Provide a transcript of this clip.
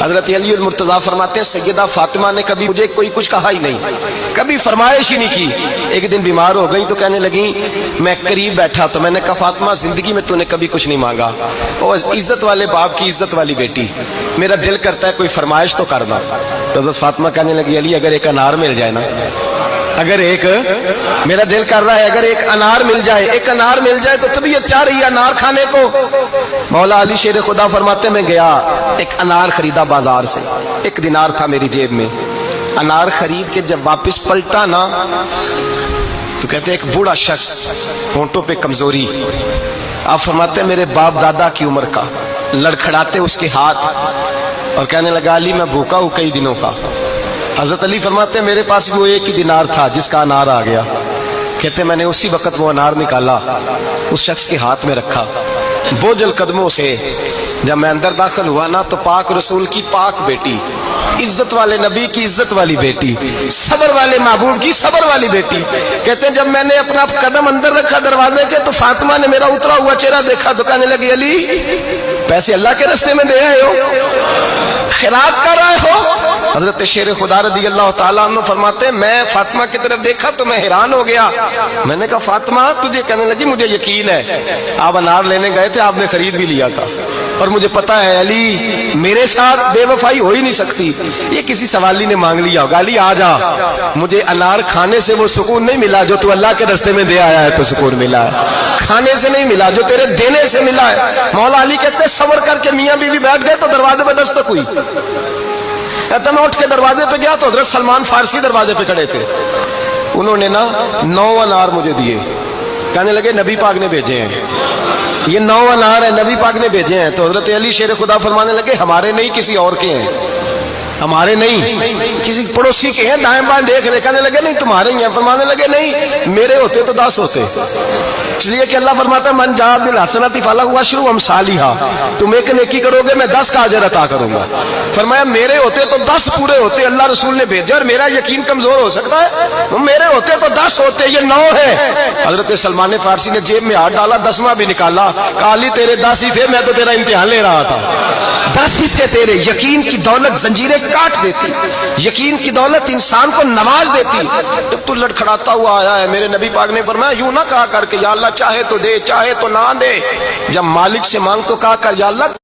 حضرت علی المرتضیٰ فرماتے ہیں سیدہ فاطمہ نے کبھی مجھے کوئی کچھ کہا ہی نہیں، کبھی فرمائش ہی نہیں کی۔ ایک دن بیمار ہو گئی تو کہنے لگی، میں قریب بیٹھا تو میں نے کہا فاطمہ زندگی میں تو نے کبھی کچھ نہیں مانگا، اور عزت والے باپ کی عزت والی بیٹی، میرا دل کرتا ہے کوئی فرمائش تو کرنا۔ تو حضرت فاطمہ کہنے لگی علی اگر ایک انار مل جائے نا، اگر ایک میرا دل کر رہا ہے اگر ایک انار مل جائے، ایک انار مل جائے تو طبیعت چاہ رہی ہے انار کھانے کو۔ مولا علی شیر خدا فرماتے میں گیا ایک انار خریدا بازار سے، 1 دینار تھا میری جیب میں، انار خرید کے جب واپس پلٹا نا تو کہتے ایک بوڑھا شخص، ہونٹوں پہ کمزوری، آپ فرماتے میرے باپ دادا کی عمر کا، لڑکھڑاتے اس کے ہاتھ اور کہنے لگا علی میں بھوکا ہوں کئی دنوں کا۔ حضرت علی فرماتے ہیں میرے پاس وہ 1 ہی دینار تھا جس کا انار آ گیا۔ کہتے میں نے اسی وقت وہ انار نکالا، اس شخص کے ہاتھ میں رکھا، بوجھل قدموں سے جب میں اندر داخل ہوا نا تو پاک رسول کی پاک بیٹی، عزت والے نبی کی عزت والی بیٹی، صبر والے محبوب کی صبر والی بیٹی، کہتے ہیں جب میں نے اپنا قدم اندر رکھا دروازے کے تو فاطمہ نے میرا اترا ہوا چہرہ دیکھا تو کہنے لگی علی پیسے اللہ کے راستے میں دے آئے ہو، خیرات کر رہے ہو؟ حضرت شیر خدا رضی اللہ تعالیٰ عنہ فرماتے ہیں میں فاطمہ کی طرف دیکھا تو میں حیران ہو گیا، میں نے کہا فاطمہ تجھے؟ کہنے لگی مجھے یقین ہے آپ انار لینے گئے تھے، آپ نے خرید بھی لیا تھا، اور مجھے پتا ہے علی میرے ساتھ بے وفائی ہو ہی نہیں سکتی، یہ کسی سوالی نے مانگ لیا ہوگا، علی آ جا، مجھے انار کھانے سے وہ سکون نہیں ملا جو تو اللہ کے راستے میں دے آیا ہے تو سکون ملا ہے، کھانے سے نہیں ملا جو تیرے دینے سے ملا ہے۔ مولا علی کہتے ہیں صبر کر کے میاں بیوی بیٹھ گئے تو دروازے پہ دستک ہوئی، کہتا میں اٹھ کے دروازے پہ گیا تو حضرت سلمان فارسی دروازے پہ کھڑے تھے، انہوں نے نا 9 انار مجھے دیے، کہنے لگے نبی پاک نے بھیجے ہیں، یہ 9 انار ہیں نبی پاک نے بھیجے ہیں۔ تو حضرت علی شیر خدا فرمانے لگے ہمارے نہیں کسی اور کے ہیں، ہمارے نہیں کسی پڑوسی کے ہیں، دائیں بائیں دیکھ رہے، کہنے لگے نہیں تمہارے ہی ہیں، فرمانے لگے نہیں میرے ہوتے تو 10 ہوتے، اس لیے کہ اللہ فرماتا ہے من جاء بالحسنۃ فلہ عشر امثالھا، تم ایک نیکی کرو گے میں 10 کا اجر عطا کروں گا۔ فرمایا میرے ہوتے تو 10 پورے ہوتے، اللہ رسول نے بھیجا اور میرا یقین کمزور ہو سکتا ہے، میرے ہوتے تو 10 ہوتے، یہ 9 ہے۔ حضرت سلمان فارسی نے جیب میں ہاتھ ڈالا، 10واں بھی نکالا، کہا علی تیرے 10 ہی تھے، میں تو تیرا امتحان لے رہا تھا، 10 ہی تھے تیرے۔ یقین کی دولت زنجیریں کاٹ دیتی، یقین کی دولت انسان کو نواز دیتی۔ جب تو لڑکھڑاتا ہوا آیا ہے، میرے نبی پاک نے فرمایا یوں نہ کہا کر کے یا اللہ چاہے تو دے چاہے تو نہ دے، جب مالک سے مانگ تو کہا کر یا اللہ